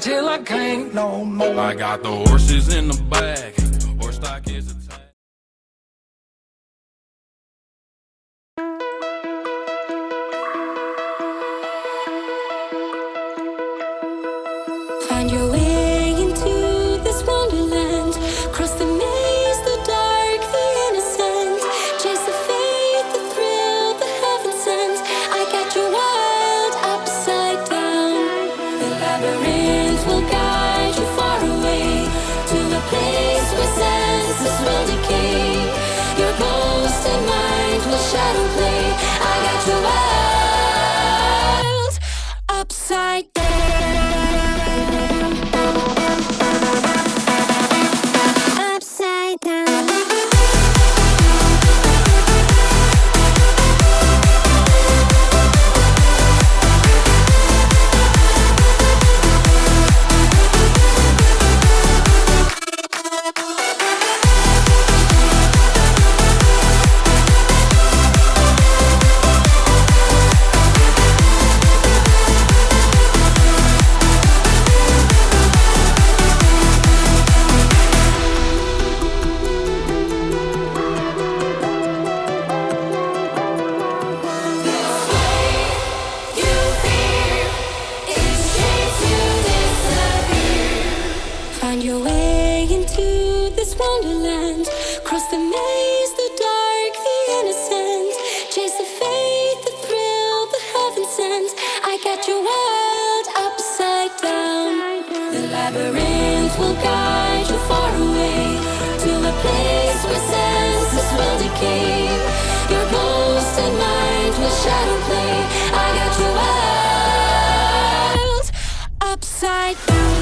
till I can't no more. I got the horses in the back. Horse stock is a tag. Find your way into this wonderland. Cross the maze, the dark, the innocent. Chase the faith, the thrill, the heaven sent. I got you wild, upside down. The labyrinth will guide you far away to a place where senses will decay. Your ghost and mind will shadow play. I got you wild, upside down. Upside down. Find your way into this wonderland. Cross the maze, the dark, the innocent. Chase the faith, the thrill, the heaven sent. I got you wild, upside down. The labyrinth will guide you far away to a place where senses will decay. Your ghost and mind will shadow play. I got you wild, upside down.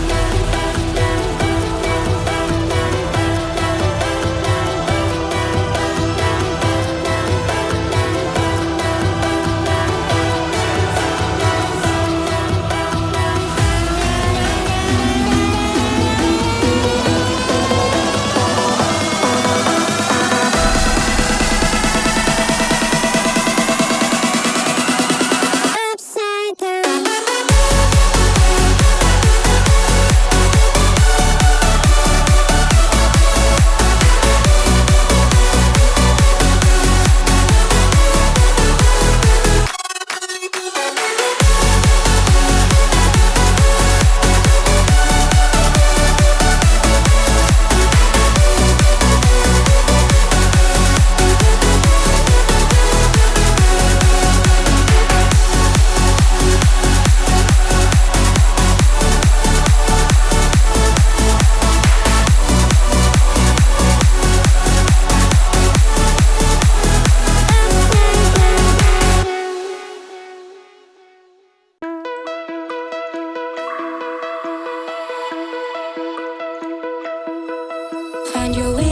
Find your way